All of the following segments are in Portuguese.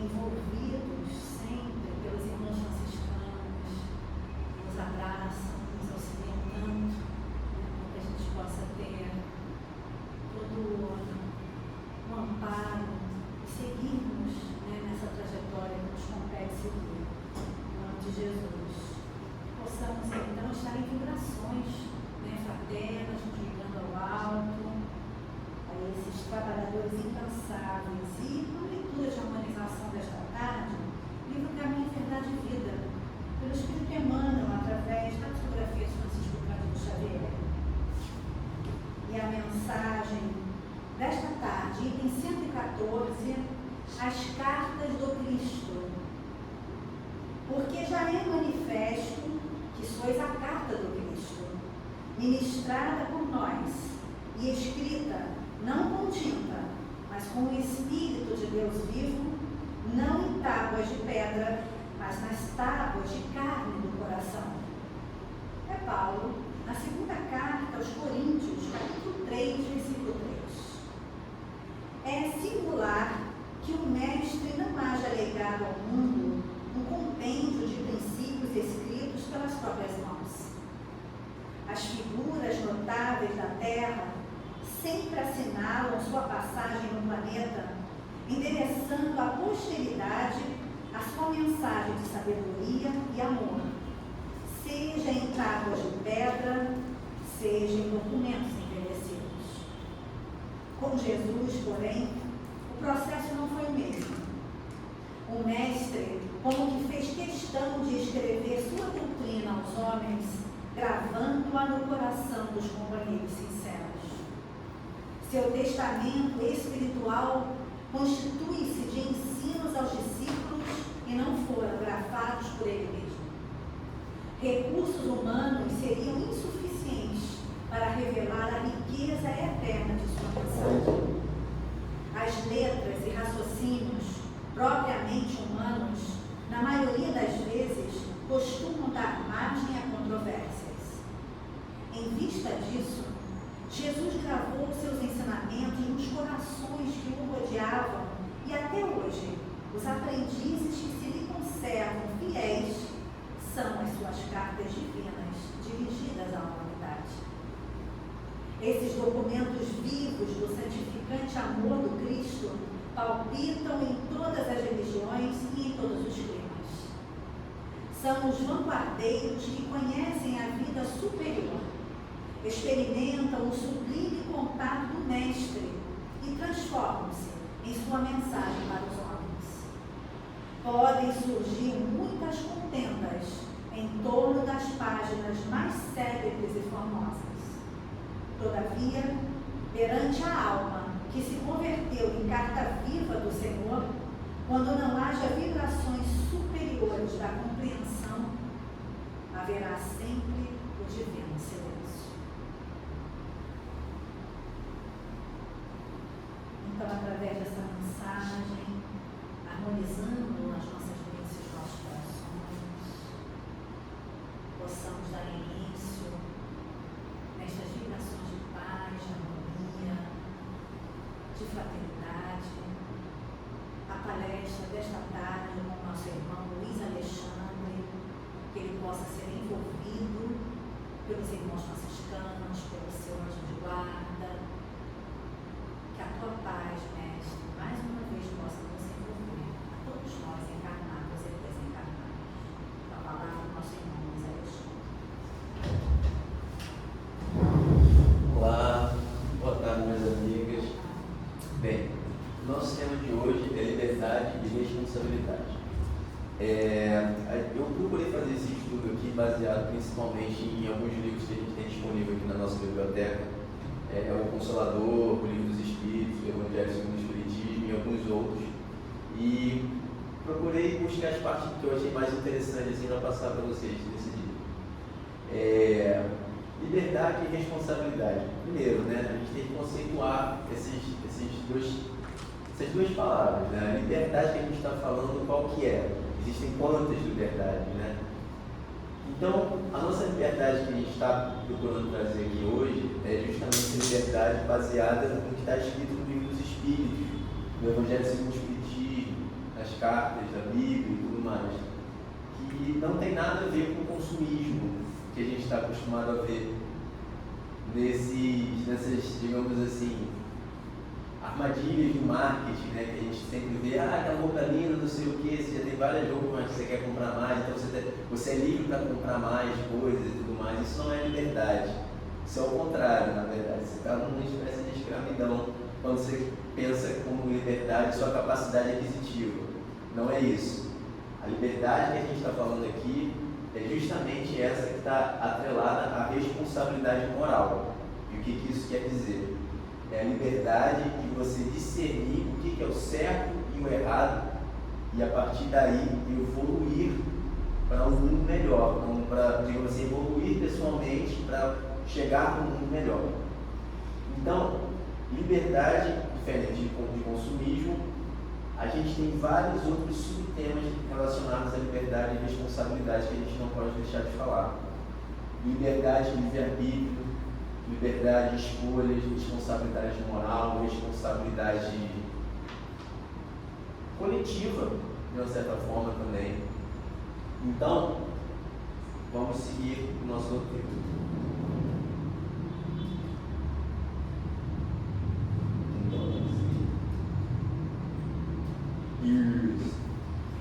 envolvidos sempre pelos irmãos franciscanos, que nos abraçam, que nos auxiliam tanto, para que a gente possa ter todo o amparo e seguirmos, nessa trajetória que nos compete seguir. Em nome de Jesus. Possamos então estar em vibrações fraternas, nos ligando ao alto, a esses trabalhadores incansáveis. E na leitura de harmonização desta tarde, o livro Caminho, Verdade e Vida, pelo Espírito Emmanuel, através da psicografia de Francisco Cândido Xavier. E a mensagem desta tarde, item 114, as cartas do Cristo. Porque já é manifesto que sois a carta do Cristo, ministrada por nós e escrita, não com tinta, mas com o Espírito de Deus vivo, não em tábuas de pedra, mas nas tábuas de carne do coração. É Paulo, na segunda carta aos Coríntios, capítulo 3, versículo 3. É singular que o Mestre não haja legado ao mundo um compêndio de princípios escritos pelas próprias mãos. As figuras notáveis da Terra sempre assinalam sua passagem no planeta, endereçando à posteridade a sua mensagem de sabedoria e amor, seja em tábuas de pedra, seja em documentos envelhecidos. Com Jesus, porém, o processo não foi o mesmo. O Mestre, como que fez questão de escrever sua doutrina aos homens, gravando-a no coração dos companheiros sinceros. Seu testamento espiritual constitui-se de ensinos aos discípulos e não foram gravados por ele mesmo. Recursos humanos seriam insuficientes para revelar a riqueza eterna de sua mensagem. As letras e raciocínios propriamente humanos, na maioria das vezes, costumam dar margem a controvérsias. Em vista disso, Jesus gravou seus ensinamentos nos corações que o rodeavam e até hoje, os aprendizes que se lhe conservam fiéis são as suas cartas divinas dirigidas à humanidade. Esses documentos vivos do santificante amor do Cristo palpitam em todas as religiões e em todos os climas. São os vanguardeiros que conhecem a vida superior, experimentam o sublime contato do Mestre e transformam-se em sua mensagem para os homens. Podem surgir muitas contendas em torno das páginas mais célebres e famosas. Todavia, perante a alma que se converteu em carta viva do Senhor, quando não haja vibrações superiores da compreensão, haverá sempre o divino silêncio. Então, através dessa mensagem, harmonizando as nossas mentes e os nossos corações, possamos dar início nestas vibrações de paz, de harmonia, de fraternidade, a palestra desta tarde com o nosso irmão Luiz Alexandre, que ele possa ser envolvido pelos irmãos franciscanos, pelo seu anjo de guarda, que a tua paz, Mestre, mais uma vez possa nos envolver, a todos nós, encarnados e desencarnados. A palavra do nosso irmão Luiz Alexandre. Olá, boa tarde, minhas amigas. Bem, o nosso tema de hoje é liberdade e responsabilidade. Eu procurei fazer esse estudo aqui baseado principalmente em alguns livros que a gente tem disponível aqui na nossa biblioteca. O Consolador, o Livro dos Espíritos, o Evangelho segundo o Espiritismo e alguns outros. E procurei buscar as partes que eu achei mais interessantes assim, para passar para vocês nesse dia. Liberdade e responsabilidade. Primeiro, a gente tem que conceituar essas duas palavras. A liberdade que a gente está falando, qual que é? Existem quantas liberdades, Então, a nossa liberdade que a gente está procurando trazer aqui hoje é justamente a liberdade baseada no que está escrito no Livro dos Espíritos, no Evangelho segundo o Espiritismo, nas cartas da Bíblia e tudo mais, que não tem nada a ver com o consumismo que a gente está acostumado a ver nessas, digamos assim, armadilhas de marketing, né, que a gente sempre vê, aquela roupa linda, não sei o que, você já tem várias roupas, mas você quer comprar mais, então você é livre para comprar mais coisas e tudo mais. Isso não é liberdade, isso é o contrário, na verdade. Você está numa espécie de escravidão quando você pensa como liberdade sua capacidade aquisitiva. Não é isso. A liberdade que a gente está falando aqui é justamente essa que está atrelada à responsabilidade moral. E o que isso quer dizer? É a liberdade de você discernir o que é o certo e o errado e a partir daí evoluir para um mundo melhor, para, digamos assim, evoluir pessoalmente para chegar num mundo melhor. Então, liberdade, diferente de consumismo, a gente tem vários outros subtemas relacionados à liberdade e responsabilidade que a gente não pode deixar de falar. Liberdade, livre-arbítrio, liberdade de escolhas, responsabilidade moral, responsabilidade coletiva, de uma certa forma também. Então, vamos seguir o nosso roteiro.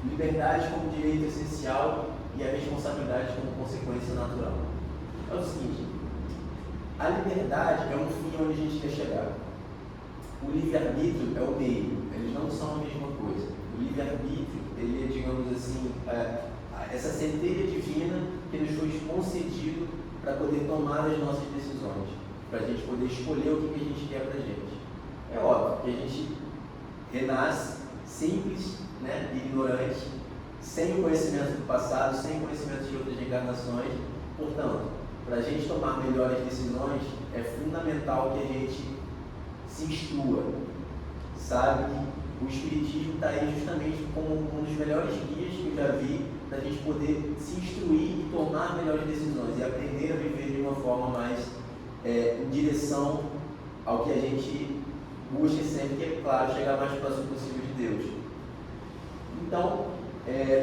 Liberdade como direito essencial e a responsabilidade como consequência natural. É o seguinte, a liberdade é um fim onde a gente quer chegar. O livre-arbítrio é o meio, eles não são a mesma coisa. O livre-arbítrio, ele é, digamos assim, essa centelha divina que nos foi concedido para poder tomar as nossas decisões, para a gente poder escolher o que a gente quer para a gente. É óbvio que a gente renasce simples, né, ignorante, sem o conhecimento do passado, sem o conhecimento de outras encarnações. Portanto, para a gente tomar melhores decisões, é fundamental que a gente se instrua. Sabe que o Espiritismo está aí justamente como um dos melhores guias que eu já vi para a gente poder se instruir e tomar melhores decisões e aprender a viver de uma forma mais em direção ao que a gente busca sempre, que é, claro, chegar mais próximo possível de Deus. Então,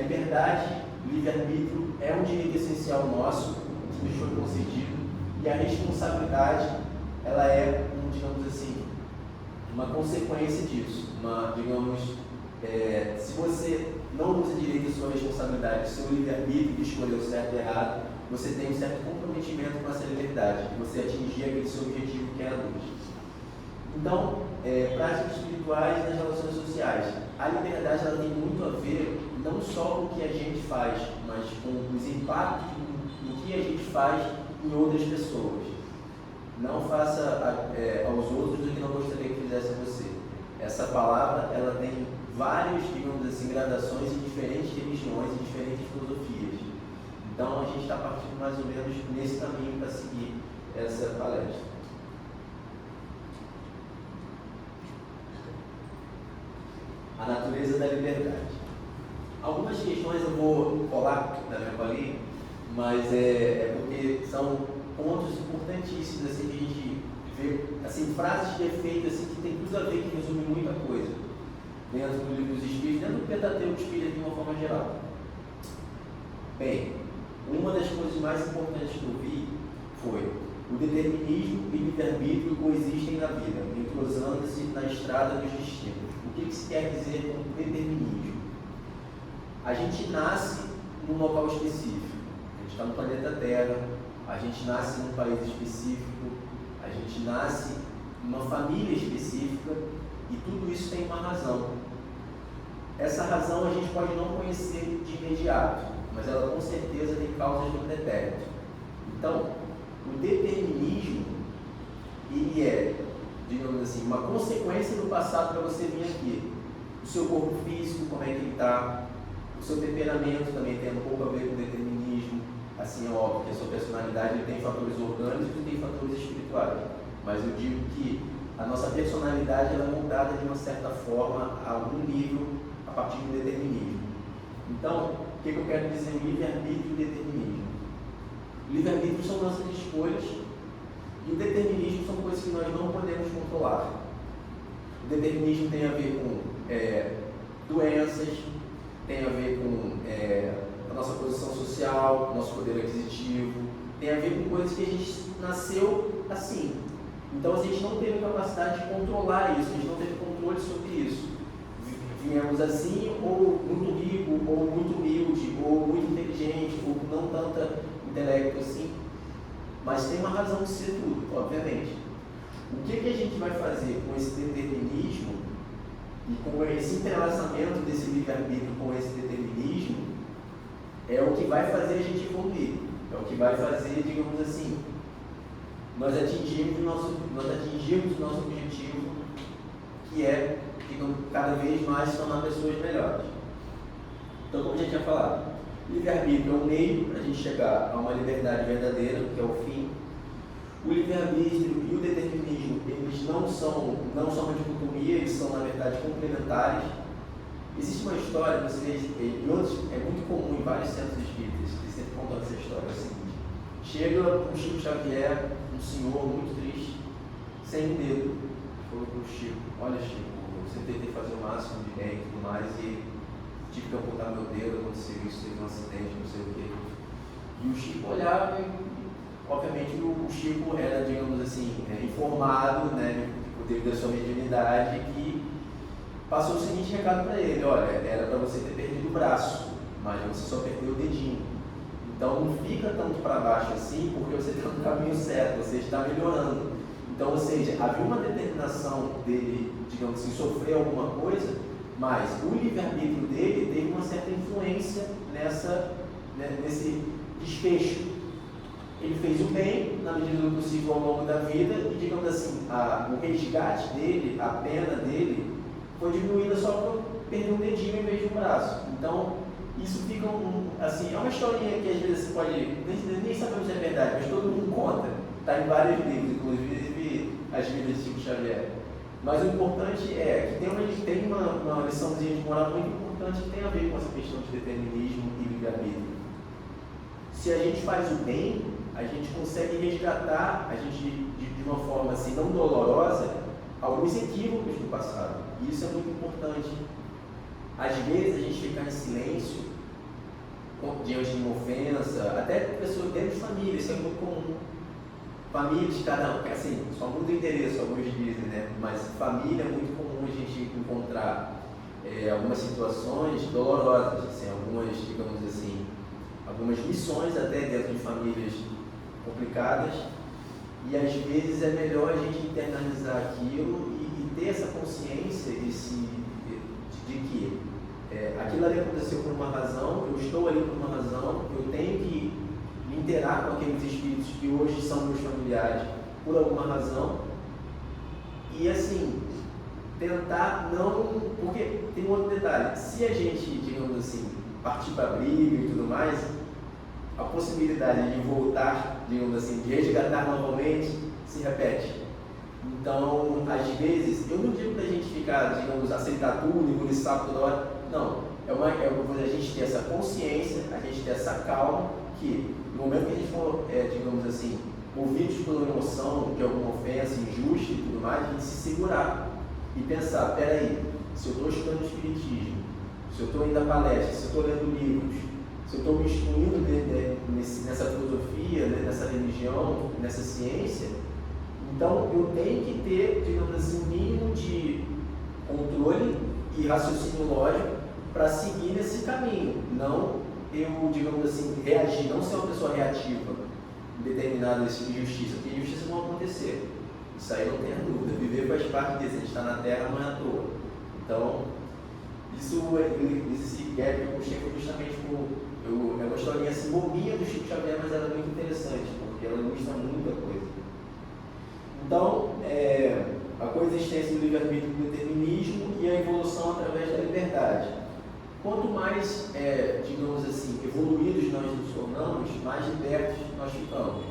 liberdade, livre-arbítrio é um direito essencial nosso, que nos foi concedido, e a responsabilidade, ela é, digamos assim, uma consequência disso. Se você não usa direito a sua responsabilidade, seu livre-arbítrio de escolher o certo e o errado, você tem um certo comprometimento com essa liberdade, de você atingir aquele seu objetivo que é a luz. Então, práticas espirituais nas relações sociais. A liberdade ela tem muito a ver não só com o que a gente faz, mas com os impactos do que a gente faz em outras pessoas. Não faça aos outros o que não gostaria que fizesse a você. Essa palavra ela tem várias, digamos assim, gradações em diferentes religiões e diferentes filosofias. Então, a gente está partindo mais ou menos nesse caminho para seguir essa palestra. A natureza da liberdade. Algumas questões eu vou colar na minha colinha, mas porque são pontos importantíssimos assim, que a gente vê, assim, frases de efeito assim, que tem tudo a ver, que resume muita coisa dentro do livro dos Espíritos, dentro do Pentateuco Espírita de uma forma geral. Bem, uma das coisas mais importantes que eu vi foi o determinismo e o livre-arbítrio coexistem na vida, entrosando-se na estrada dos destinos. O que se quer dizer com determinismo? A gente nasce num local específico, a gente está no planeta Terra, a gente nasce num país específico, a gente nasce numa família específica e tudo isso tem uma razão. Essa razão a gente pode não conhecer de imediato, mas ela com certeza tem causas no pretérito. Então, o determinismo, ele é, digamos assim, uma consequência do passado para você vir aqui. O seu corpo físico, como é que ele está, o seu temperamento também tem um pouco a ver com o determinismo. Assim, é óbvio que a sua personalidade ele tem fatores orgânicos e tem fatores espirituais. Mas eu digo que a nossa personalidade ela é moldada de uma certa forma a algum nível a partir do determinismo. Então, o que eu quero dizer? O livre-arbítrio e o determinismo. O livre-arbítrio são nossas escolhas e o determinismo são coisas que nós não podemos controlar. O determinismo tem a ver com doenças, tem a ver com a nossa posição social, nosso poder aquisitivo, tem a ver com coisas que a gente nasceu assim. Então a gente não teve capacidade de controlar isso, a gente não teve controle sobre isso. Viemos assim, ou muito rico, ou muito humilde, ou muito inteligente, ou não tanta intelecto assim. Mas tem uma razão de ser tudo, obviamente. O que a gente vai fazer com esse determinismo e com esse entrelaçamento desse livre-arbítrio com esse determinismo é o que vai fazer a gente evoluir. É o que vai fazer, digamos assim, nós atingirmos o nosso objetivo, que é cada vez mais se tornar pessoas melhores. Então, como a gente tinha falado, livre-arbítrio é um meio para a gente chegar a uma liberdade verdadeira, que é o fim. O livre-arbítrio e o determinismo, eles não são uma dicotomia, eles são, na verdade, complementares. Existe uma história, vocês, é muito comum em vários centros espíritas, eles sempre contam essa história, é o seguinte: chega um Chico Xavier, um senhor muito triste, sem um dedo, falou para o Chico: olha, Chico, eu tentei fazer o máximo de bem e tudo mais, e tive que amputar meu dedo, aconteceu isso, teve um acidente, não sei o quê. E o Chico olhava e, obviamente, o Chico era, digamos assim, informado, né, devido à sua mediunidade, que passou o seguinte recado para ele: olha, era para você ter perdido o braço, mas você só perdeu o dedinho. Então não fica tanto para baixo assim, porque você está no caminho certo, você está melhorando. Então, ou seja, havia uma determinação dele, digamos assim, sofrer alguma coisa, mas o livre-arbítrio dele teve uma certa influência nesse desfecho. Ele fez o bem, na medida do possível, ao longo da vida, e, digamos assim, o resgate dele, a pena dele, foi diminuída só para perder um dedinho em vez de um braço. Então, isso fica assim, é uma historinha que às vezes você pode, nem sabemos se é verdade, mas todo mundo conta, está em vários livros, inclusive as vidas de Chico Xavier. Mas o importante é que tem uma liçãozinha de moral muito importante que tem a ver com essa questão de determinismo e livre-arbítrio. Se a gente faz o bem, a gente consegue resgatar, de uma forma assim, não dolorosa, alguns equívocos do passado. E isso é muito importante. Às vezes a gente ficar em silêncio diante de uma ofensa, até pessoas dentro de família, isso é muito comum. Famílias, cada um, assim, só muda o endereço, alguns dizem, né? Mas família é muito comum a gente encontrar algumas situações dolorosas, assim, algumas, digamos assim, algumas missões até dentro de famílias complicadas, e às vezes é melhor a gente internalizar aquilo e ter essa consciência de que aquilo ali aconteceu por uma razão, eu estou ali por uma razão, eu tenho que me interar com aqueles espíritos que hoje são meus familiares por alguma razão, e assim, tentar não, porque tem um outro detalhe: se a gente, digamos assim, partir para briga e tudo mais, a possibilidade de voltar, digamos assim, de resgatar novamente, se repete. Então, às vezes, eu não digo para a gente ficar, digamos, aceitar tudo, engolir sapo toda hora, não, é a gente ter essa consciência, a gente ter essa calma, que no momento que a gente for, digamos assim, movidos por uma emoção de alguma ofensa injusta e tudo mais, a gente se segurar e pensar: peraí, se eu estou estudando Espiritismo, se eu estou indo à palestra, se eu estou lendo livros, se eu estou me instruindo nessa filosofia, nessa religião, nessa ciência, então eu tenho que ter, digamos assim, um mínimo de controle e raciocínio lógico para seguir nesse caminho. Não eu, digamos assim, reagir, não ser uma pessoa reativa em determinadas injustiças, porque injustiças vão acontecer. Isso aí não tenha dúvida. Viver faz parte disso, a gente está na Terra, não é à toa. Então, esse gap que eu puxei foi justamente é uma historinha assim, bobinha do Chico Xavier, mas ela é muito interessante, porque ela ilustra muita coisa. Então, a coexistência do livre-arbítrio e do determinismo e a evolução através da liberdade. Quanto mais, digamos assim, evoluídos nós nos tornamos, mais libertos nós ficamos.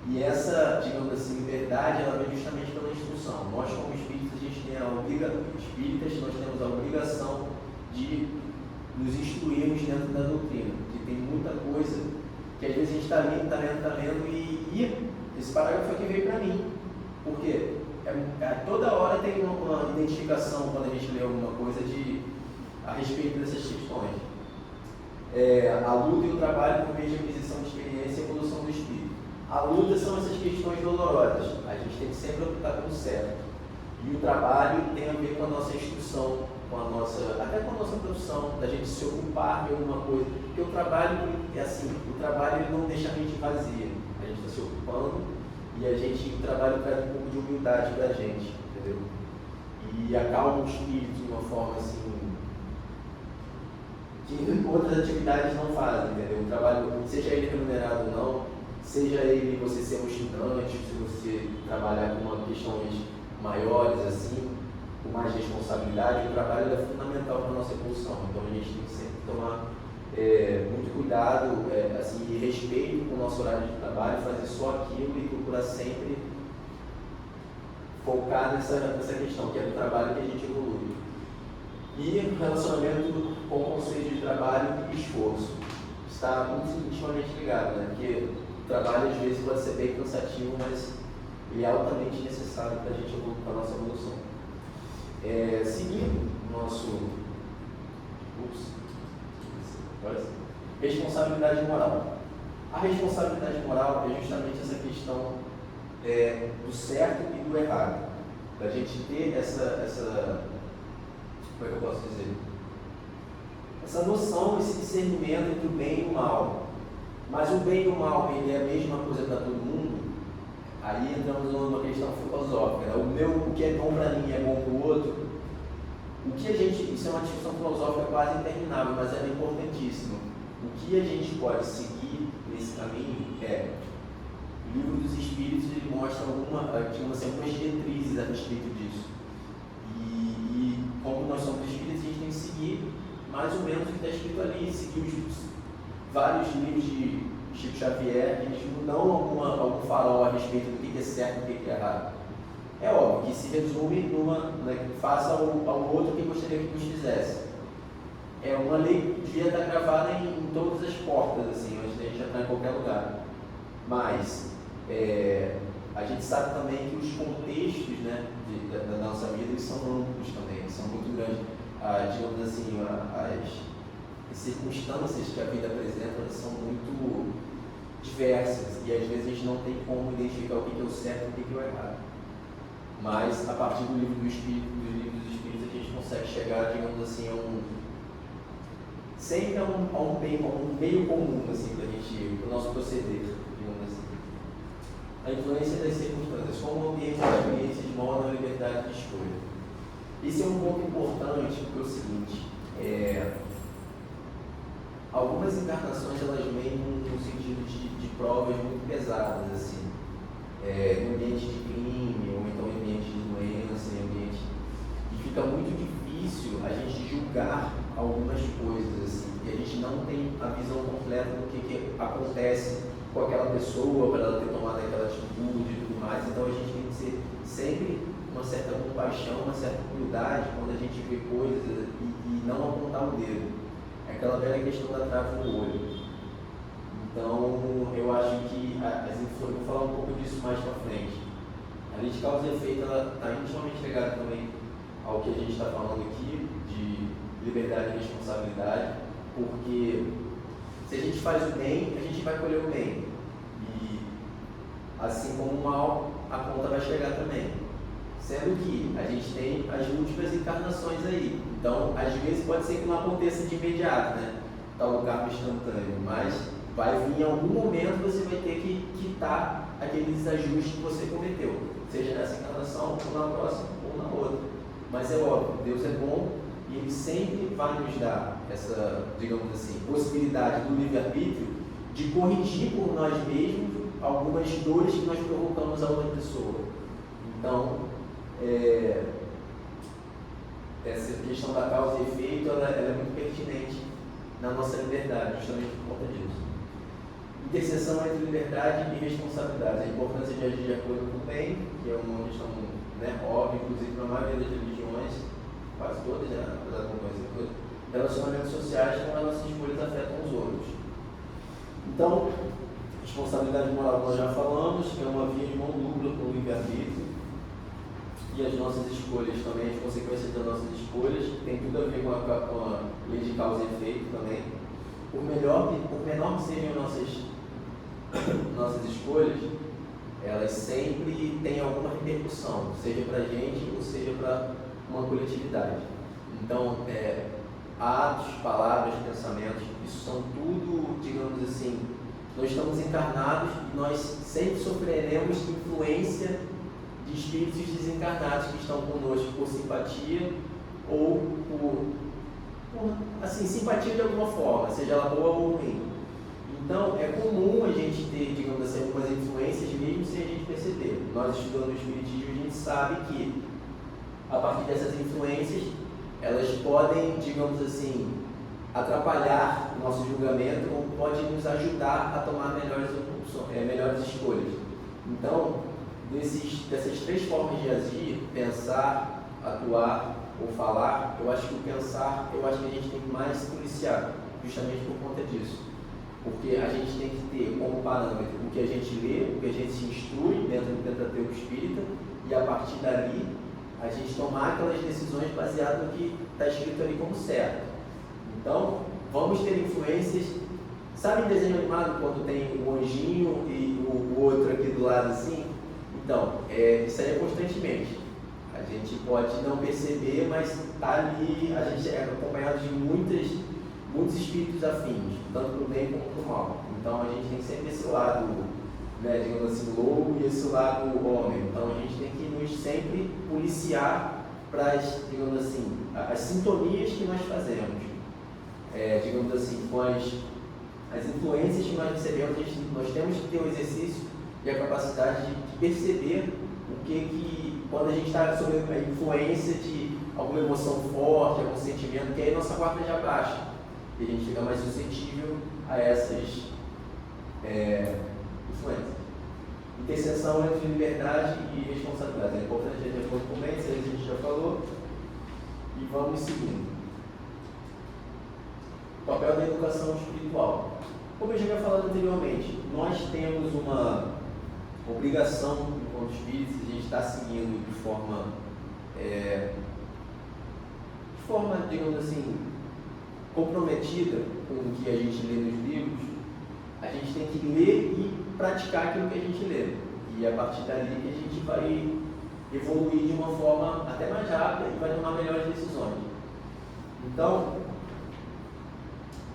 E essa, digamos assim, liberdade, ela vem justamente pela instrução. Nós, como espíritas, espíritas, nós temos a obrigação de nos instruirmos dentro da doutrina, porque tem muita coisa que às vezes a gente está lendo e esse parágrafo aqui veio para mim. Por quê? Toda hora tem uma identificação quando a gente lê alguma coisa a respeito dessas questões. A luta e o trabalho por meio de aquisição de experiência e evolução do espírito. A luta são essas questões dolorosas, a gente tem que sempre optar pelo certo. E o trabalho tem a ver com a nossa instrução, até com a nossa profissão, da gente se ocupar de alguma coisa. Porque o trabalho é assim, o trabalho ele não deixa a mente vazia, a gente está se ocupando e o trabalho traz um pouco de humildade para a gente, entendeu? E acalma o espírito de uma forma assim, que outras atividades não fazem, entendeu? O trabalho, seja ele remunerado ou não, seja ele você ser um estudante, se você trabalhar com questões maiores, assim, com mais responsabilidade, o trabalho é fundamental para a nossa evolução. Então a gente tem que sempre tomar muito cuidado assim, e respeito com o nosso horário de trabalho, fazer só aquilo e procurar sempre focar nessa questão, que é do trabalho que a gente evolui. E relacionamento com o conceito de trabalho e esforço. Está muito intimamente ligado, né? Porque o trabalho às vezes pode ser bem cansativo, mas ele é altamente necessário para a gente evoluir, para a nossa evolução. Seguindo o nosso responsabilidade moral. A responsabilidade moral é justamente essa questão do certo e do errado. Da gente ter essa como é que eu posso dizer? Essa noção, esse discernimento entre o bem e o mal. Mas o bem e o mal, ele é a mesma coisa para todo mundo? Aí entramos numa questão filosófica. Né? O que é bom para mim é bom para o outro. Isso é uma discussão filosófica quase interminável, mas ela é importantíssima. O que a gente pode seguir nesse caminho o Livro dos Espíritos ele mostra algumas diretrizes a respeito disso. E como nós somos espíritos, a gente tem que seguir mais ou menos o que está escrito ali, seguir vários livros de Chico Xavier, que eles não dão algum farol a respeito do que é certo e do que é errado. É óbvio que se resume faça ao outro que gostaria que nos fizesse. Uma lei que devia estar gravada em todas as portas, assim, antes de a gente entrar em qualquer lugar. Mas a gente sabe também que os contextos, né, da nossa vida eles são amplos também, são muito grandes. Digamos assim, as circunstâncias que a vida apresenta elas são muito diversas e às vezes a gente não tem como identificar o que é o certo e o que é o errado. Mas a partir do livro dos livros dos Espíritos a gente consegue chegar, digamos assim, sempre a um meio comum assim, para a gente, para o nosso proceder, digamos assim. A influência das circunstâncias, como o ambiente das experiências moldam a liberdade de escolha. Esse é um ponto importante, porque é o seguinte, algumas encarnações elas vêm no sentido de provas muito pesadas, assim, no ambiente de crime, ou então em ambiente de doença, em ambiente que fica muito difícil a gente julgar algumas coisas, assim, porque a gente não tem a visão completa do que acontece com aquela pessoa para ela ter tomado aquela atitude e tudo mais. Então a gente tem que ser sempre uma certa compaixão, uma certa humildade quando a gente vê coisas e não apontar o dedo. É aquela velha questão da trave no olho. Então eu acho que eu vou falar um pouco disso mais para frente. A lei de causa e efeito está intimamente ligada também ao que a gente está falando aqui de liberdade e responsabilidade, porque se a gente faz o bem, a gente vai colher o bem. E assim como o mal, a conta vai chegar também. Sendo que a gente tem as múltiplas encarnações aí. Então, às vezes pode ser que não aconteça de imediato, né? Tal karma instantâneo, mas vai vir em algum momento você vai ter que quitar aqueles ajustes que você cometeu, seja nessa encarnação, ou na próxima, ou na outra. Mas é óbvio, Deus é bom e Ele sempre vai nos dar essa, digamos assim, possibilidade do livre-arbítrio de corrigir por nós mesmos algumas dores que nós provocamos a outra pessoa. Então, essa questão da causa e efeito ela é muito pertinente na nossa liberdade, justamente por conta disso. Interseção entre liberdade e responsabilidade. A importância de agir de acordo com o bem, que é uma questão óbvia, inclusive na maioria das religiões, quase todas, apesar de não conhecer todas, relacionamentos sociais como as nossas escolhas afetam os outros. Então, responsabilidade moral, nós já falamos, que é uma via de mão dupla com o livre-arbítrio, e as nossas escolhas também, as consequências das nossas escolhas, tem tudo a ver com a lei de causa e efeito também. Por menor que sejam nossas escolhas, elas sempre têm alguma repercussão, seja para a gente ou seja para uma coletividade. Então, atos, palavras, pensamentos, isso são tudo, digamos assim, nós estamos encarnados e nós sempre sofreremos influência de espíritos desencarnados que estão conosco por simpatia ou por assim, simpatia de alguma forma, seja ela boa ou ruim. Então, é comum a gente ter, digamos assim, algumas influências mesmo sem a gente perceber. Nós, estudando o Espiritismo, a gente sabe que, a partir dessas influências, elas podem, digamos assim, atrapalhar o nosso julgamento ou podem nos ajudar a tomar melhores escolhas. Então, dessas três formas de agir, pensar, atuar ou falar, eu acho que o pensar, eu acho que a gente tem que mais se policiar, justamente por conta disso. Porque a gente tem que ter como parâmetro o que a gente lê, o que a gente se instrui dentro do Pentateuco Espírita, e a partir dali a gente tomar aquelas decisões baseadas no que está escrito ali como certo. Então, vamos ter influências. Sabe em desenho animado quando tem um anjinho e o outro aqui do lado assim? Então, isso aí é constantemente. A gente pode não perceber, mas está ali, a gente é acompanhado de muitos espíritos afins, tanto para o bem como para o mal. Então a gente tem sempre esse lado, né, digamos assim, lobo e esse lado homem. Então a gente tem que nos sempre policiar para as, digamos assim, as sintonias que nós fazemos. Digamos assim, com as influências que nós recebemos, nós temos que ter o exercício e a capacidade de perceber o que quando a gente está sob a influência de alguma emoção forte, algum sentimento, que aí a nossa guarda já baixa. E a gente fica mais suscetível a essas influências. Interseção entre liberdade e responsabilidade. É importante a gente responder por bem, isso aí a gente já falou. E vamos seguindo. O papel da educação espiritual. Como eu já havia falado anteriormente, nós temos uma obrigação, enquanto espíritos, a gente está seguindo de forma, digamos assim, comprometida com o que a gente lê nos livros. A gente tem que ler e praticar aquilo que a gente lê. E a partir dali que a gente vai evoluir de uma forma até mais rápida e vai tomar melhores decisões. Então,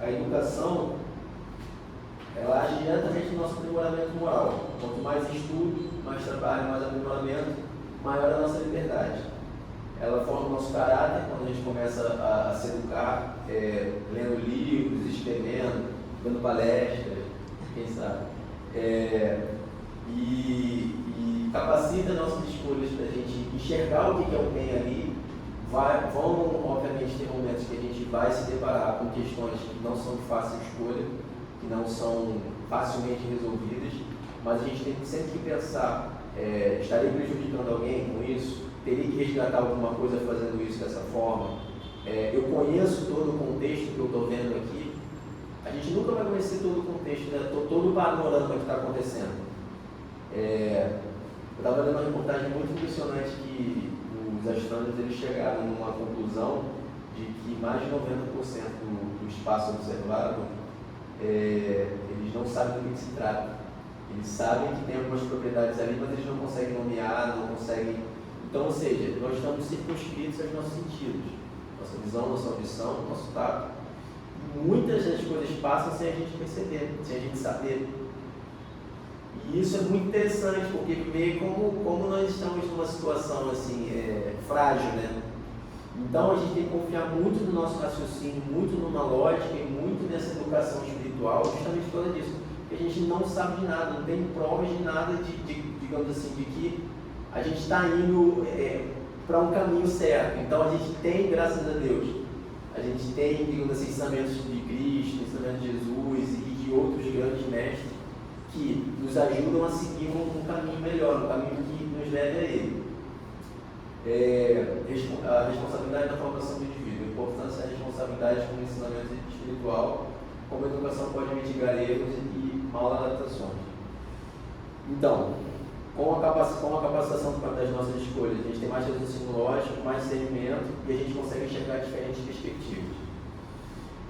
a educação, ela age diretamente no nosso aprimoramento moral. Quanto mais estudo, mais trabalho, mais aprimoramento, maior a nossa liberdade. Ela forma o nosso caráter quando a gente começa a se educar, lendo livros, escrevendo, dando palestras, quem sabe. E capacita nossas escolhas para a gente enxergar o que é o bem ali. Vão, obviamente, ter momentos que a gente vai se deparar com questões que não são de fácil escolha, que não são facilmente resolvidas, mas a gente tem sempre que pensar, estarei prejudicando alguém com isso? Teria que resgatar alguma coisa fazendo isso dessa forma? Eu conheço todo o contexto que eu estou vendo aqui. A gente nunca vai conhecer todo o contexto, né? Todo o panorama que está acontecendo. Eu estava lendo uma reportagem muito impressionante que os astrônomos eles chegaram numa conclusão de que mais de 90% do espaço observado, eles não sabem do que se trata. Eles sabem que tem algumas propriedades ali, mas eles não conseguem nomear, não conseguem. Então, ou seja, nós estamos circunscritos aos nossos sentidos, nossa visão, nossa audição, nosso tato. E muitas das coisas passam sem a gente perceber, sem a gente saber. E isso é muito interessante, porque vê como nós estamos numa situação assim, frágil, né? Então a gente tem que confiar muito no nosso raciocínio, muito numa lógica e muito nessa educação espiritual, justamente por causa disso. Porque a gente não sabe de nada, não tem provas de nada, digamos assim, de que a gente está indo para um caminho certo. Então a gente tem, graças a Deus, a gente tem, digamos assim, ensinamentos de Cristo, ensinamentos de Jesus e de outros grandes mestres que nos ajudam a seguir um caminho melhor, um caminho que nos leve a Ele. A responsabilidade na formação do indivíduo, a importância da responsabilidade como ensinamento espiritual, como a educação pode mitigar erros e mal adaptações. Então, com a capacitação das nossas escolhas. A gente tem mais raciocínio lógico, mais discernimento e a gente consegue enxergar diferentes perspectivas.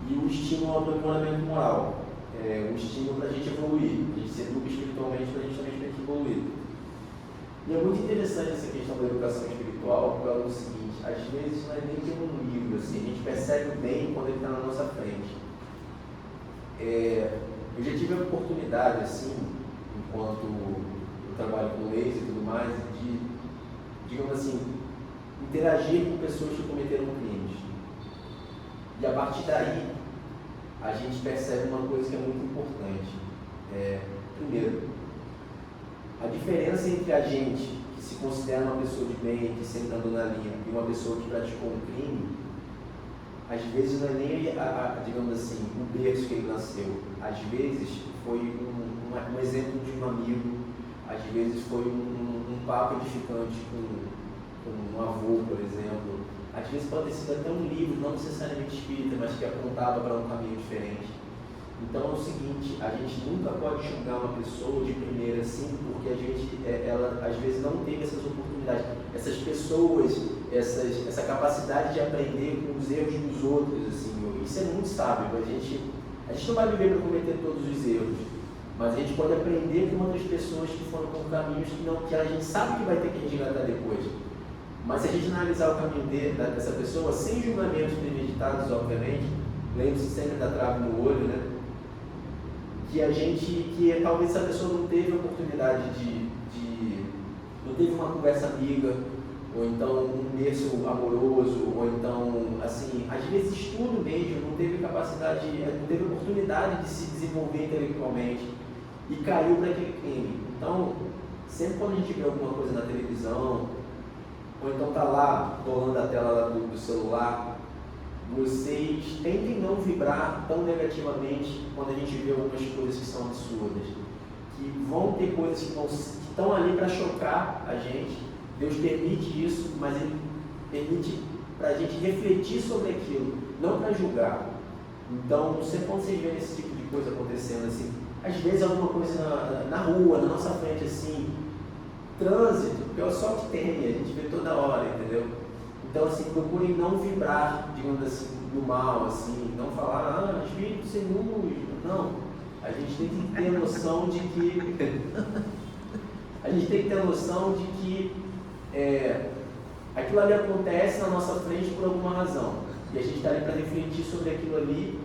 E o estímulo ao aprimoramento moral, um estímulo para a gente evoluir, a gente se educa espiritualmente para a gente também evoluir. E é muito interessante essa questão da educação espiritual, por causa do seguinte: às vezes não é nem que um livro, assim, a gente percebe bem quando ele está na nossa frente. Eu já tive a oportunidade, assim, enquanto eu trabalho com leis e tudo mais, de, digamos assim, interagir com pessoas que cometeram crimes. E a partir daí, a gente percebe uma coisa que é muito importante. Primeiro, a diferença entre a gente, que se considera uma pessoa de bem, que sempre andou na linha, e uma pessoa que praticou um crime, às vezes não é nem, digamos assim, o berço que ele nasceu. Às vezes foi um exemplo de um amigo, às vezes foi um papo edificante com um avô, por exemplo. Às vezes pode ter sido até um livro, não necessariamente espírita, mas que apontava para um caminho diferente. Então é o seguinte: a gente nunca pode julgar uma pessoa de primeira assim, porque a gente, ela às vezes não teve essas oportunidades, essas pessoas, essa capacidade de aprender com os erros dos outros, assim. Isso é muito sábio. A gente não vai viver para cometer todos os erros, mas a gente pode aprender com outras pessoas que foram por caminhos que a gente sabe que vai ter que resgatar depois. Mas se a gente analisar o caminho dessa pessoa, sem julgamentos premeditados, obviamente, lembre-se sempre da trave no olho, né? Que talvez essa pessoa não teve a oportunidade não teve uma conversa amiga, ou então um berço amoroso, ou então, assim, às vezes estudo mesmo, não teve capacidade, não teve oportunidade de se desenvolver intelectualmente e caiu para aquele crime. Então, sempre quando a gente vê alguma coisa na televisão, ou então está lá, rolando a tela do celular, vocês tentem não vibrar tão negativamente quando a gente vê algumas coisas que são absurdas. Que vão ter coisas que estão ali para chocar a gente. Deus permite isso, mas Ele permite para a gente refletir sobre aquilo, não para julgar. Então, sempre quando vocês veem esse tipo de coisa acontecendo, assim, às vezes alguma coisa na rua, na nossa frente, assim, trânsito, que é o sol que tem, a gente vê toda hora, entendeu? Então, assim, procurem não vibrar, digamos assim, do mal, assim, não falar, espírito sem luz, não. A gente tem que ter noção de que aquilo ali acontece na nossa frente por alguma razão. E a gente está ali para refletir sobre aquilo ali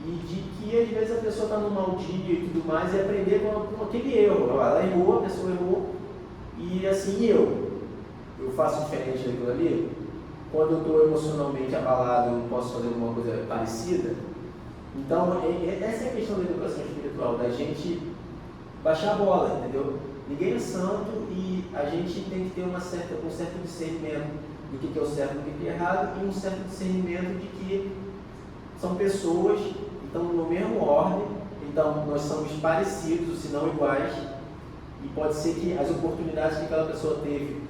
e de que às vezes a pessoa está num mau dia e tudo mais e aprender com aquele erro. Ela errou, a pessoa errou e assim, eu faço diferente daquilo ali. Quando eu estou emocionalmente abalado, eu não posso fazer alguma coisa parecida. Então, essa é a questão da educação espiritual, da gente baixar a bola, entendeu? Ninguém é santo e a gente tem que ter um certo discernimento do que é o certo e do que é errado, e um certo discernimento de que são pessoas que estão no mesmo ordem, então nós somos parecidos, se não iguais, e pode ser que as oportunidades que aquela pessoa teve,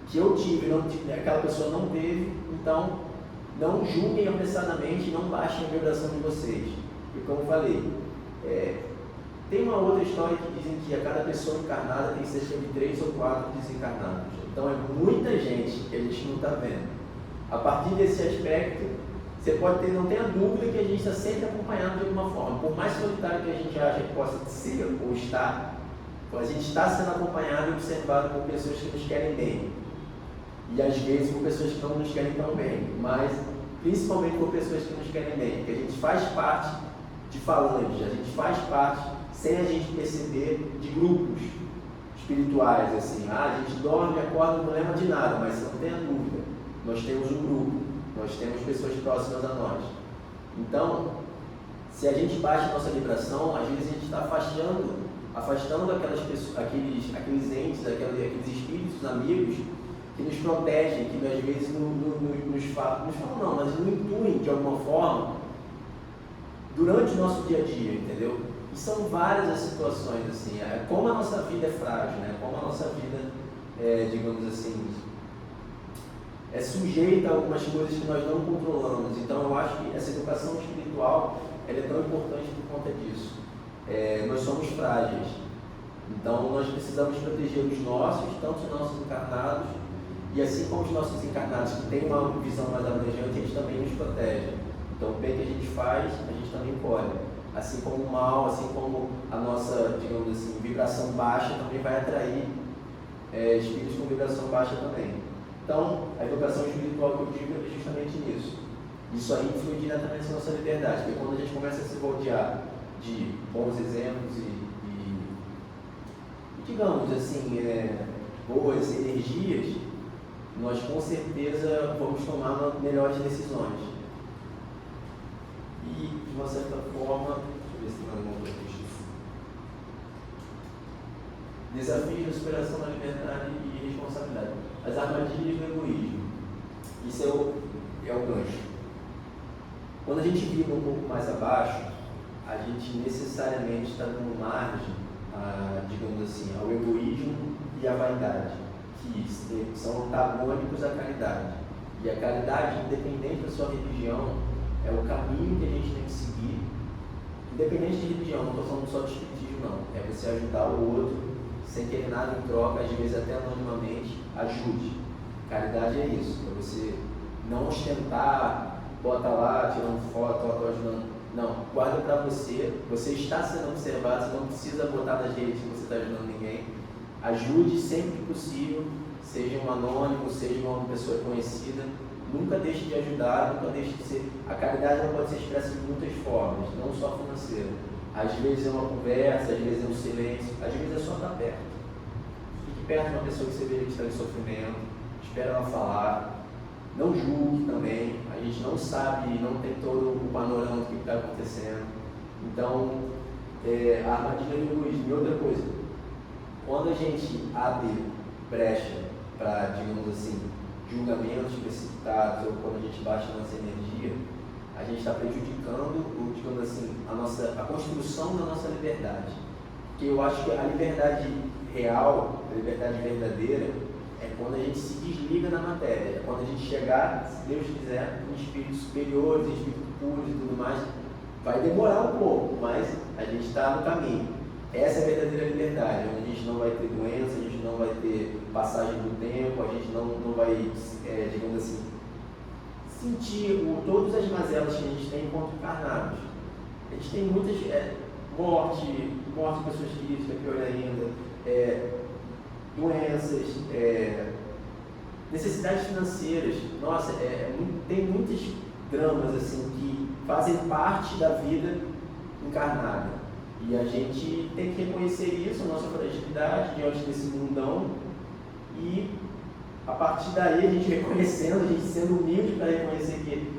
que eu tive, aquela pessoa não teve, então não julguem apressadamente, não baixem a vibração de vocês. E como eu falei, tem uma outra história que dizem que a cada pessoa encarnada tem cerca de 3 ou 4 desencarnados. Então é muita gente que a gente não está vendo. A partir desse aspecto, você pode ter, não tenha dúvida que a gente está sempre acompanhado de alguma forma. Por mais solitário que a gente acha que possa ser ou estar, a gente está sendo acompanhado e observado por pessoas que nos querem bem. E às vezes por pessoas que não nos querem tão bem, mas principalmente por pessoas que nos querem bem, porque a gente faz parte de falanges, a gente faz parte, sem a gente perceber, de grupos espirituais, assim. A gente dorme, acorda, não lembra de nada, mas não tenha dúvida, nós temos um grupo, nós temos pessoas próximas a nós. Então, se a gente baixa a nossa vibração, às vezes a gente está afastando aquelas pessoas, aqueles entes, aqueles espíritos amigos que nos protegem, que às vezes nos falam não, mas nos intuem de alguma forma durante o nosso dia a dia, entendeu? E são várias as situações, assim, como a nossa vida é frágil, né? Como a nossa vida, digamos assim, é sujeita a algumas coisas que nós não controlamos. Então eu acho que essa educação espiritual ela é tão importante por conta disso. Nós somos frágeis. Então nós precisamos proteger os nossos, tanto os nossos encarnados, e assim como os nossos encarnados que têm uma visão mais abrangente, eles também nos protegem. Então o bem que a gente faz, a gente também colhe. Assim como o mal, assim como a nossa, digamos assim, vibração baixa também vai atrair espíritos com vibração baixa também. Então, a educação espiritual que eu digo é justamente nisso. Isso aí influi diretamente na nossa liberdade, porque quando a gente começa a se rodear de bons exemplos e digamos assim, boas energias, nós com certeza vamos tomar melhores decisões. E, de uma certa forma, deixa eu ver se tem alguma outra questão. Desafios de superação da liberdade e responsabilidade. As armadilhas do egoísmo. Isso é o gancho. Quando a gente vibra um pouco mais abaixo, a gente necessariamente está dando margem, digamos assim, ao egoísmo e à vaidade, que são antagônicos à caridade. E a caridade, independente da sua religião, é o caminho que a gente tem que seguir. Independente de religião, não estou falando só de espiritismo, não. É você ajudar o outro, sem querer nada em troca, às vezes até anonimamente, ajude. Caridade é isso, é você não ostentar, bota lá, tirando foto, estou ajudando. Não, guarda para você, você está sendo observado, você não precisa botar nas redes que você está ajudando ninguém. Ajude sempre que possível, seja um anônimo, seja uma pessoa conhecida. Nunca deixe de ajudar, nunca deixe de ser. A caridade ela pode ser expressa de muitas formas, não só financeira. Às vezes é uma conversa, às vezes é um silêncio, às vezes é só estar perto. Fique perto de uma pessoa que você vê que está em sofrimento, espera ela falar. Não julgue também, a gente não sabe, não tem todo o panorama do que está acontecendo. Então, a armadilha do egoísmo. E outra coisa, quando a gente abre brecha para, digamos assim, julgamentos precipitados, ou quando a gente baixa a nossa energia, a gente está prejudicando, digamos assim, a construção da nossa liberdade. Porque eu acho que a liberdade real, a liberdade verdadeira, é quando a gente se desliga da matéria, é quando a gente chegar, se Deus quiser, em espíritos superiores, em espíritos puros e tudo mais. Vai demorar um pouco, mas a gente está no caminho. Essa é a verdadeira liberdade, onde a gente não vai ter doença, a gente não vai ter passagem do tempo, a gente não vai, digamos assim, sentir todas as mazelas que a gente tem enquanto encarnados. A gente tem muitas morte de pessoas queridas, que é pior ainda, doenças, necessidades financeiras. Nossa, tem muitos dramas assim, que fazem parte da vida encarnada. E a gente tem que reconhecer isso, a nossa fragilidade diante desse mundão, e a partir daí a gente reconhecendo, a gente sendo humilde para reconhecer que,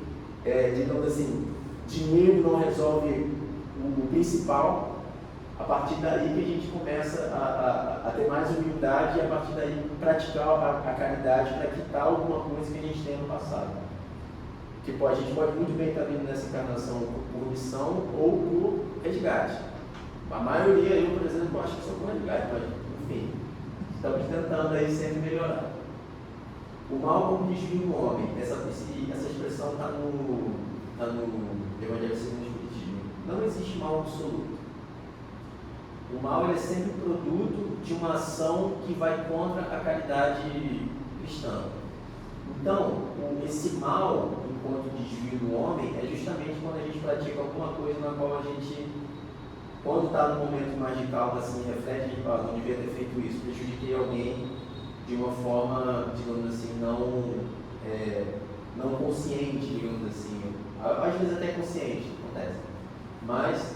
digamos assim, dinheiro não resolve o principal. A partir daí que a gente começa a ter mais humildade e a partir daí praticar a caridade para quitar alguma coisa que a gente tem no passado. Tipo, a gente pode muito bem estar vindo nessa encarnação por missão ou por resgate. A maioria, eu, por exemplo, acho que sou por resgate, mas enfim, estamos tentando aí sempre melhorar. O mal como desvio do homem, essa expressão está no Evangelho segundo o Espiritismo. Não existe mal absoluto. O mal é sempre produto de uma ação que vai contra a caridade cristã. Então, esse mal, enquanto desvio do homem, é justamente quando a gente pratica alguma coisa na qual a gente, quando está no momento mais de calma, assim, reflete, a gente fala, não devia ter feito isso, prejudiquei alguém de uma forma, digamos assim, não consciente, digamos assim. Às vezes até consciente, acontece. Mas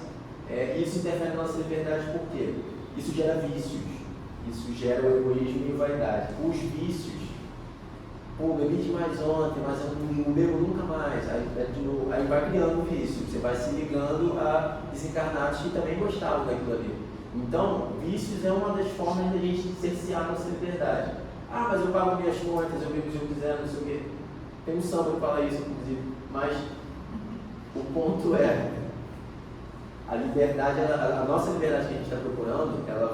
isso interfere na nossa liberdade, por quê? Isso gera vícios, isso gera o egoísmo e a vaidade. Os vícios, bebi demais ontem, mas eu não bebo nunca mais, aí vai criando um vício, você vai se ligando a desencarnados que também gostavam daquilo ali. Então, vícios é uma das formas de a gente cercear a nossa liberdade. Mas eu pago minhas contas, eu bebo se eu quiser, não sei o quê. Tem um samba que fala isso, inclusive, mas o ponto é, a liberdade, a nossa liberdade que a gente está procurando, ela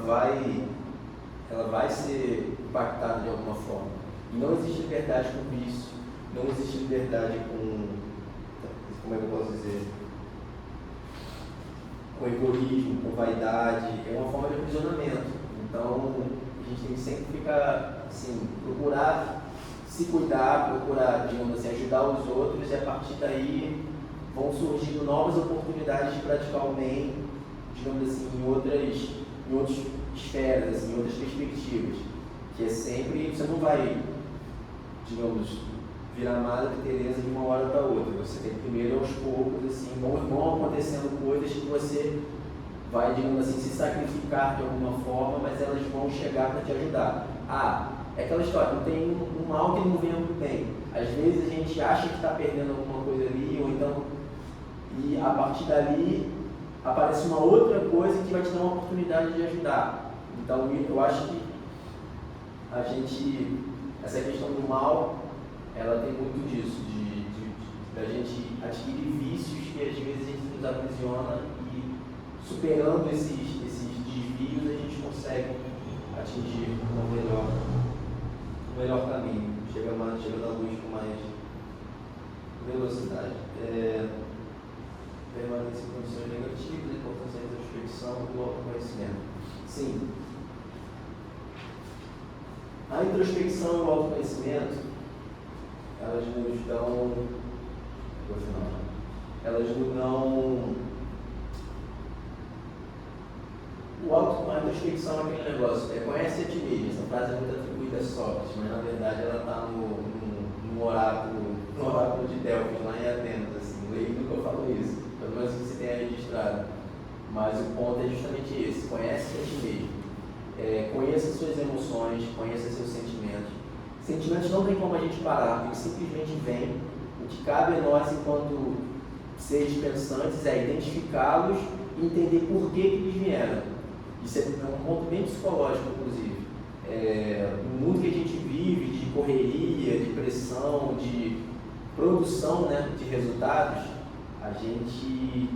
vai ser impactada de alguma forma. E não existe liberdade com vício, não existe liberdade como é que eu posso dizer? Com egoísmo, com vaidade, é uma forma de aprisionamento. Então, a gente tem que sempre ficar, assim, procurar se cuidar, procurar, digamos assim, ajudar os outros, e a partir daí vão surgindo novas oportunidades de praticar o bem, digamos assim, em outras esferas, assim, em outras perspectivas. Que é sempre, você não vai, digamos, virar Madre Teresa de uma hora para outra. Você tem que primeiro, aos poucos, assim, vão acontecendo coisas que você vai, digamos assim, se sacrificar de alguma forma, mas elas vão chegar para te ajudar. É aquela história, não tem um mal que não venha do bem. Às vezes a gente acha que está perdendo alguma coisa ali, ou então, e a partir dali aparece uma outra coisa que vai te dar uma oportunidade de ajudar. Então, eu acho que essa questão do mal, ela tem muito disso, da gente adquirir vícios que às vezes a gente nos aprisiona, e superando esses desvios a gente consegue atingir um melhor caminho, chega na luz com mais velocidade. Permanência em condições negativas, a importância da introspecção e do autoconhecimento. Sim. A introspecção e o autoconhecimento, elas nos dão, a introspecção é aquele negócio, conhece a ti mesmo. Essa frase é muito atribuída a Sócrates, mas na verdade ela está no oráculo de Delfos, lá em Atenas, assim, no livro que eu falo isso, pelo menos que você tenha registrado. Mas o ponto é justamente esse: conhece a ti mesmo. Conheça suas emoções, conheça seus sentimentos. Sentimentos não tem como a gente parar, eles simplesmente vêm. O que cabe a nós, enquanto seres pensantes, é identificá-los e entender por que eles vieram. Isso é um ponto bem psicológico, inclusive. No mundo que a gente vive, de correria, de pressão, de produção, né, de resultados, a gente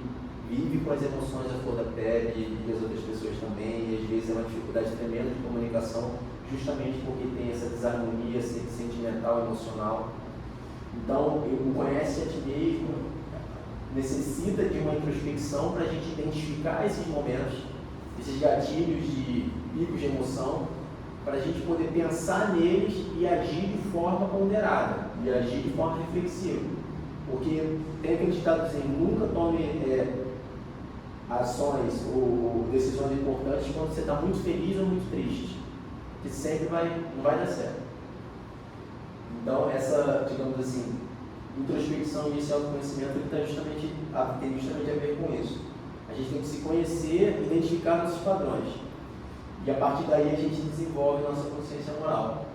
vive com as emoções à flor da pele, e as outras pessoas também, e às vezes é uma dificuldade tremenda de comunicação, justamente porque tem essa desarmonia sentimental, emocional. Então, o conhece a ti mesmo necessita de uma introspecção para a gente identificar esses momentos, esses gatilhos de picos de emoção, para a gente poder pensar neles e agir de forma ponderada, e agir de forma reflexiva. Porque tem aquele ditado assim: nunca tome ações ou decisões importantes quando você está muito feliz ou muito triste, que sempre não vai dar certo. Então, essa, digamos assim, introspecção e esse autoconhecimento tem justamente a ver com isso. A gente tem que se conhecer, identificar nossos padrões, e a partir daí a gente desenvolve nossa consciência moral.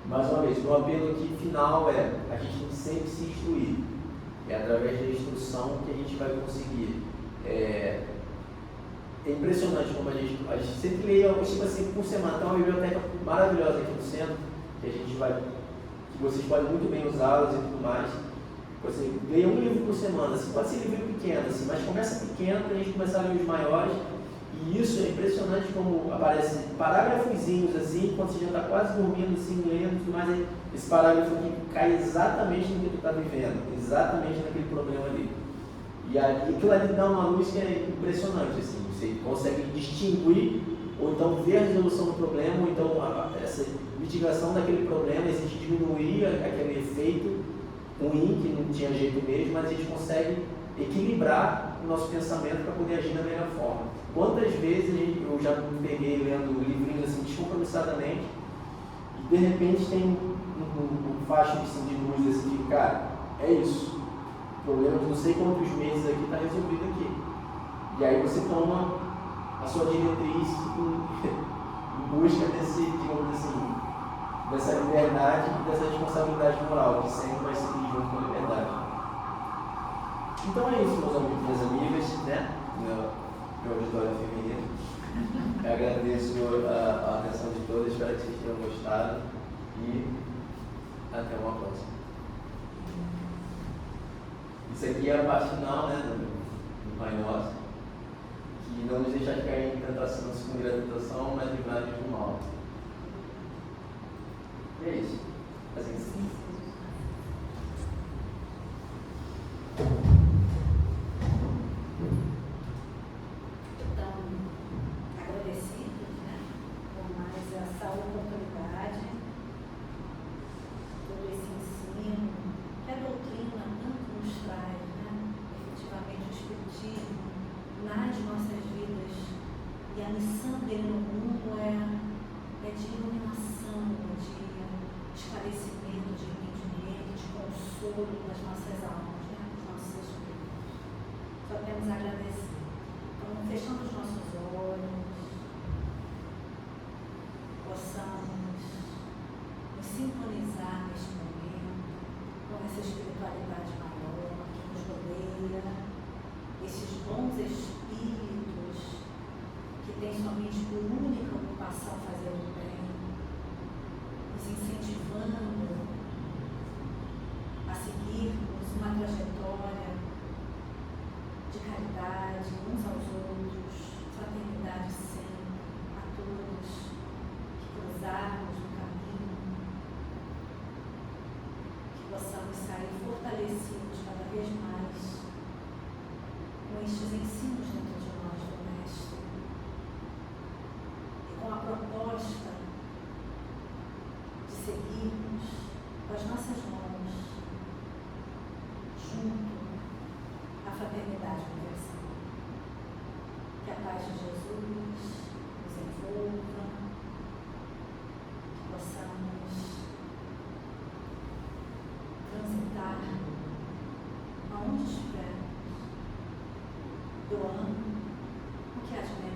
Mais uma vez, o apelo aqui final a gente tem que sempre se instruir. É através da instrução que a gente vai conseguir. É impressionante como a gente sempre lê, tipo assim, por semana. Tem uma biblioteca maravilhosa aqui no centro, que vocês podem muito bem usá-las e tudo mais. Você lê um livro por semana, assim, pode ser livro pequeno, assim, mas começa pequeno para a gente começar a ler os maiores. E isso é impressionante como aparece parágrafozinhos assim, quando você já está quase dormindo, assim, lendo e tudo mais, aí esse parágrafo aqui cai exatamente no que tu está vivendo, exatamente naquele problema ali. E aquilo ali dá uma luz que é impressionante, assim, você consegue distinguir, ou então ver a resolução do problema, ou então essa mitigação daquele problema, a gente diminuir aquele efeito ruim, que não tinha jeito mesmo, mas a gente consegue equilibrar o nosso pensamento para poder agir da melhor forma. Quantas vezes eu já me peguei lendo livrinhos assim descompromissadamente, e de repente tem um facho assim, de luz assim, de cara, é isso. O problema de não sei quantos meses aqui está resolvido aqui. E aí você toma a sua diretriz em busca digamos assim, dessa liberdade e dessa responsabilidade moral, que sempre vai seguir junto com a liberdade. Então é isso, meus amigos, minhas amigas, né? Meu auditório feminino. Eu agradeço a atenção de todos, espero que vocês tenham gostado e até uma próxima. Isso aqui é a parte final, né, do Pai Nosso, que não nos deixa cair em tentação, não sucumbir à tentação, mas livrar-nos do mal. E é isso. Assim sim. Então, agradecido, né, missão dele no mundo é de iluminação, de esclarecimento, de entendimento, de consolo das nossas almas, né? Dos nossos espíritos. Só temos a agradecer. Então, fechando os nossos olhos, possamos nos sintonizar neste momento com essa espiritualidade maior que nos rodeia, esses bons espíritos que têm somente por única ocupação fazer o bem, nos incentivando a seguirmos uma trajetória de caridade uns aos outros, fraternidade sempre, a todos que cruzarmos no caminho, que possamos sair fortalecidos cada vez mais com estes ensinos dentro de nós do Mestre e com a proposta de seguirmos com as nossas mãos junto à fraternidade universal. Que a paz de Jesus nos envolva, que possamos transitar aonde estivermos, doando o que há de melhor